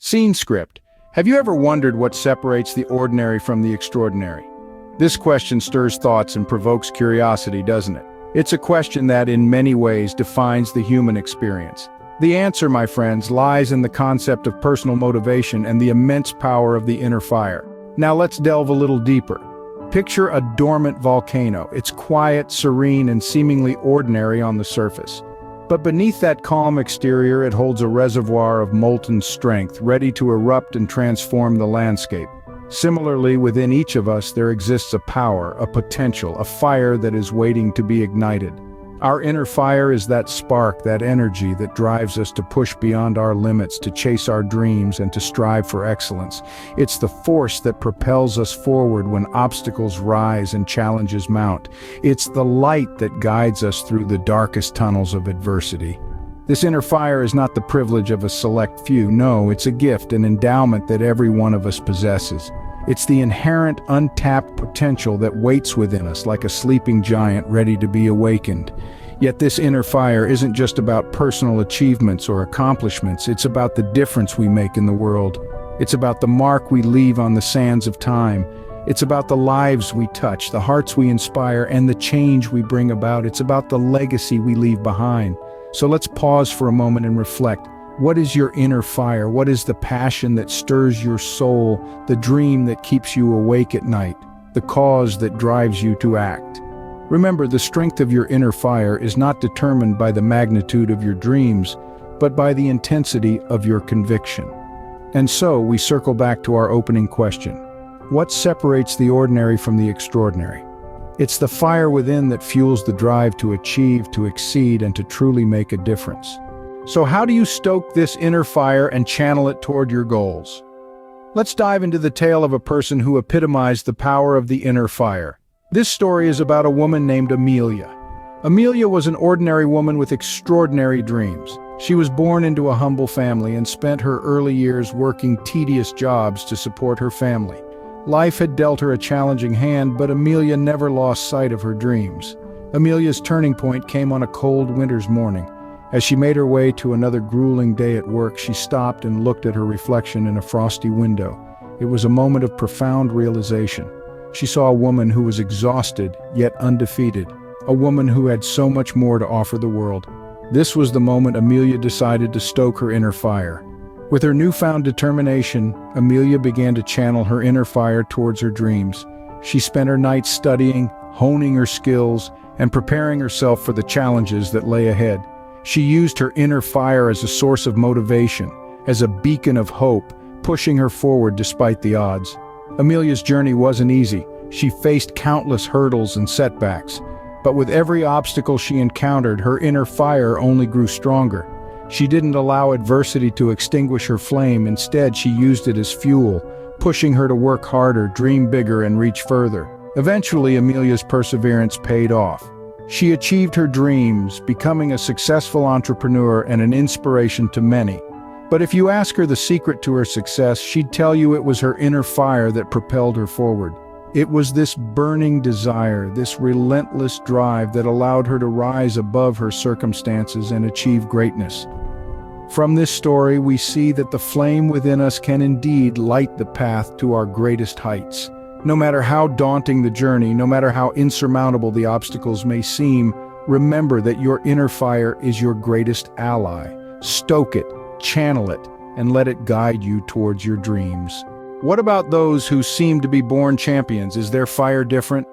Scene script. Have you ever wondered what separates the ordinary from the extraordinary? This question stirs thoughts and provokes curiosity, doesn't it? It's a question that, in many ways, defines the human experience. The answer, my friends, lies in the concept of personal motivation and the immense power of the inner fire. Now let's delve a little deeper. Picture a dormant volcano. It's quiet, serene, and seemingly ordinary on the surface. But beneath that calm exterior, it holds a reservoir of molten strength, ready to erupt and transform the landscape. Similarly, within each of us, there exists a power, a potential, a fire that is waiting to be ignited. Our inner fire is that spark, that energy that drives us to push beyond our limits, to chase our dreams, and to strive for excellence. It's the force that propels us forward when obstacles rise and challenges mount. It's the light that guides us through the darkest tunnels of adversity. This inner fire is not the privilege of a select few. No, it's a gift, an endowment that every one of us possesses. It's the inherent, untapped potential that waits within us like a sleeping giant ready to be awakened. Yet this inner fire isn't just about personal achievements or accomplishments. It's about the difference we make in the world. It's about the mark we leave on the sands of time. It's about the lives we touch, the hearts we inspire, and the change we bring about. It's about the legacy we leave behind. So let's pause for a moment and reflect. What is your inner fire? What is the passion that stirs your soul, the dream that keeps you awake at night, the cause that drives you to act? Remember, the strength of your inner fire is not determined by the magnitude of your dreams, but by the intensity of your conviction. And so, we circle back to our opening question. What separates the ordinary from the extraordinary? It's the fire within that fuels the drive to achieve, to exceed, and to truly make a difference. So how do you stoke this inner fire and channel it toward your goals? Let's dive into the tale of a person who epitomized the power of the inner fire. This story is about a woman named Amelia. Amelia was an ordinary woman with extraordinary dreams. She was born into a humble family and spent her early years working tedious jobs to support her family. Life had dealt her a challenging hand, but Amelia never lost sight of her dreams. Amelia's turning point came on a cold winter's morning. As she made her way to another grueling day at work, she stopped and looked at her reflection in a frosty window. It was a moment of profound realization. She saw a woman who was exhausted, yet undefeated. A woman who had so much more to offer the world. This was the moment Amelia decided to stoke her inner fire. With her newfound determination, Amelia began to channel her inner fire towards her dreams. She spent her nights studying, honing her skills, and preparing herself for the challenges that lay ahead. She used her inner fire as a source of motivation, as a beacon of hope, pushing her forward despite the odds. Amelia's journey wasn't easy. She faced countless hurdles and setbacks. But with every obstacle she encountered, her inner fire only grew stronger. She didn't allow adversity to extinguish her flame. Instead, she used it as fuel, pushing her to work harder, dream bigger, and reach further. Eventually, Amelia's perseverance paid off. She achieved her dreams, becoming a successful entrepreneur and an inspiration to many. But if you ask her the secret to her success, she'd tell you it was her inner fire that propelled her forward. It was this burning desire, this relentless drive that allowed her to rise above her circumstances and achieve greatness. From this story, we see that the flame within us can indeed light the path to our greatest heights. No matter how daunting the journey, no matter how insurmountable the obstacles may seem, remember that your inner fire is your greatest ally. Stoke it, channel it, and let it guide you towards your dreams. What about those who seem to be born champions? Is their fire different?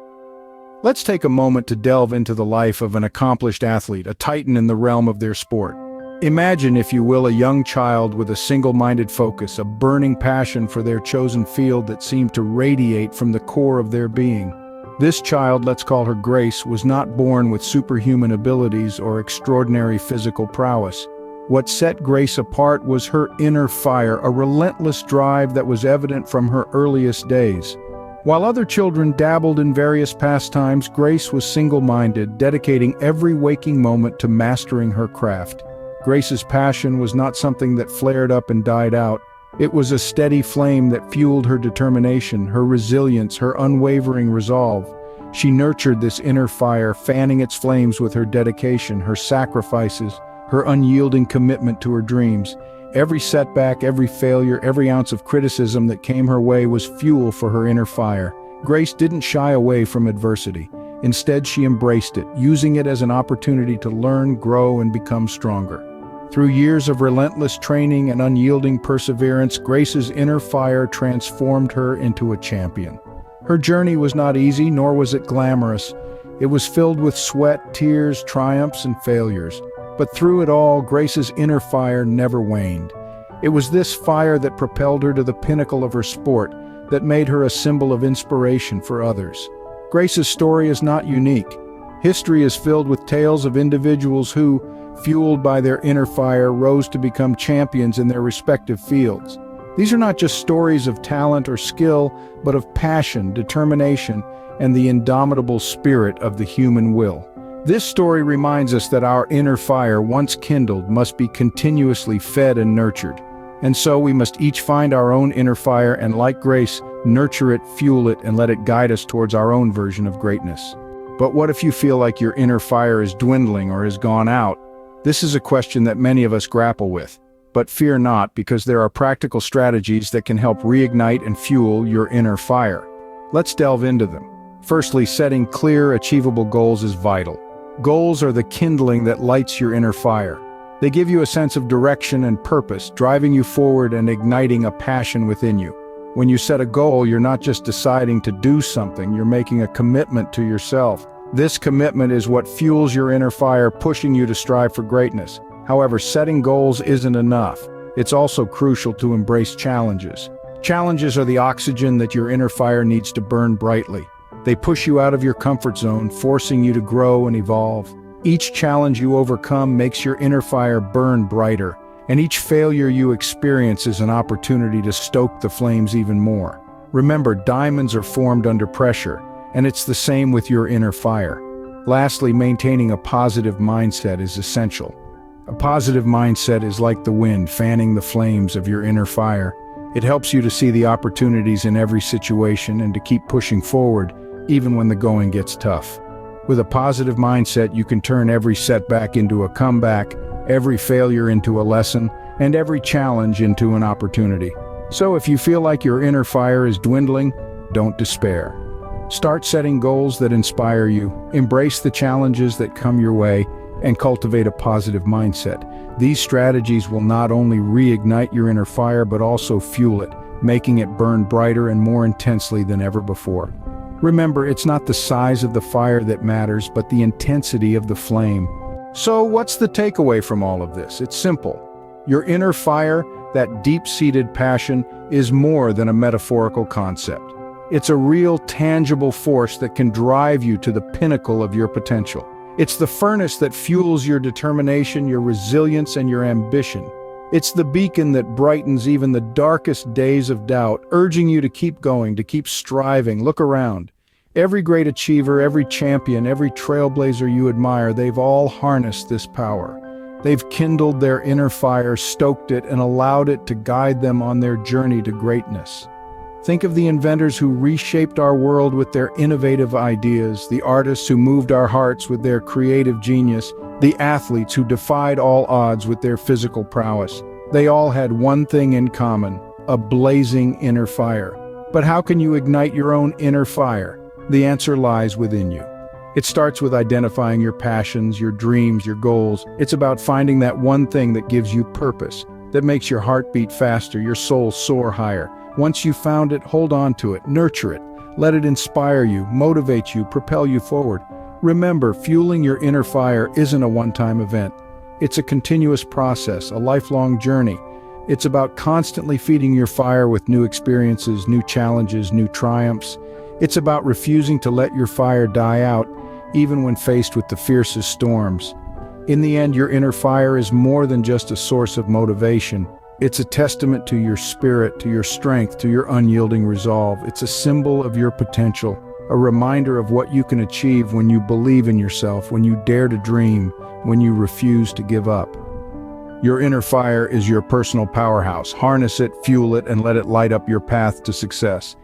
Let's take a moment to delve into the life of an accomplished athlete, a titan in the realm of their sport. Imagine, if you will, a young child with a single-minded focus, a burning passion for their chosen field that seemed to radiate from the core of their being. This child, let's call her Grace, was not born with superhuman abilities or extraordinary physical prowess. What set Grace apart was her inner fire, a relentless drive that was evident from her earliest days. While other children dabbled in various pastimes, Grace was single-minded, dedicating every waking moment to mastering her craft. Grace's passion was not something that flared up and died out. It was a steady flame that fueled her determination, her resilience, her unwavering resolve. She nurtured this inner fire, fanning its flames with her dedication, her sacrifices, her unyielding commitment to her dreams. Every setback, every failure, every ounce of criticism that came her way was fuel for her inner fire. Grace didn't shy away from adversity. Instead, she embraced it, using it as an opportunity to learn, grow, and become stronger. Through years of relentless training and unyielding perseverance, Grace's inner fire transformed her into a champion. Her journey was not easy, nor was it glamorous. It was filled with sweat, tears, triumphs, and failures. But through it all, Grace's inner fire never waned. It was this fire that propelled her to the pinnacle of her sport, that made her a symbol of inspiration for others. Grace's story is not unique. History is filled with tales of individuals who, fueled by their inner fire, rose to become champions in their respective fields. These are not just stories of talent or skill, but of passion, determination, and the indomitable spirit of the human will. This story reminds us that our inner fire, once kindled, must be continuously fed and nurtured. And so we must each find our own inner fire and, like Grace, nurture it, fuel it, and let it guide us towards our own version of greatness. But what if you feel like your inner fire is dwindling or has gone out? This is a question that many of us grapple with. But fear not, because there are practical strategies that can help reignite and fuel your inner fire. Let's delve into them. Firstly, setting clear, achievable goals is vital. Goals are the kindling that lights your inner fire. They give you a sense of direction and purpose, driving you forward and igniting a passion within you. When you set a goal, you're not just deciding to do something, you're making a commitment to yourself. This commitment is what fuels your inner fire, pushing you to strive for greatness. However, setting goals isn't enough. It's also crucial to embrace challenges. Challenges are the oxygen that your inner fire needs to burn brightly. They push you out of your comfort zone, forcing you to grow and evolve. Each challenge you overcome makes your inner fire burn brighter, and each failure you experience is an opportunity to stoke the flames even more. Remember, diamonds are formed under pressure, and it's the same with your inner fire. Lastly, maintaining a positive mindset is essential. A positive mindset is like the wind, fanning the flames of your inner fire. It helps you to see the opportunities in every situation and to keep pushing forward, even when the going gets tough. With a positive mindset, you can turn every setback into a comeback, every failure into a lesson, and every challenge into an opportunity. So if you feel like your inner fire is dwindling, don't despair. Start setting goals that inspire you, embrace the challenges that come your way, and cultivate a positive mindset. These strategies will not only reignite your inner fire, but also fuel it, making it burn brighter and more intensely than ever before. Remember, it's not the size of the fire that matters, but the intensity of the flame. So what's the takeaway from all of this? It's simple. Your inner fire, that deep-seated passion, is more than a metaphorical concept. It's a real, tangible force that can drive you to the pinnacle of your potential. It's the furnace that fuels your determination, your resilience, and your ambition. It's the beacon that brightens even the darkest days of doubt, urging you to keep going, to keep striving. Look around. Every great achiever, every champion, every trailblazer you admire, they've all harnessed this power. They've kindled their inner fire, stoked it, and allowed it to guide them on their journey to greatness. Think of the inventors who reshaped our world with their innovative ideas, the artists who moved our hearts with their creative genius, the athletes who defied all odds with their physical prowess. They all had one thing in common: a blazing inner fire. But how can you ignite your own inner fire? The answer lies within you. It starts with identifying your passions, your dreams, your goals. It's about finding that one thing that gives you purpose, that makes your heart beat faster, your soul soar higher. Once you've found it, hold on to it, nurture it. Let it inspire you, motivate you, propel you forward. Remember, fueling your inner fire isn't a one-time event. It's a continuous process, a lifelong journey. It's about constantly feeding your fire with new experiences, new challenges, new triumphs. It's about refusing to let your fire die out, even when faced with the fiercest storms. In the end, your inner fire is more than just a source of motivation. It's a testament to your spirit, to your strength, to your unyielding resolve. It's a symbol of your potential, a reminder of what you can achieve when you believe in yourself, when you dare to dream, when you refuse to give up. Your inner fire is your personal powerhouse. Harness it, fuel it, and let it light up your path to success.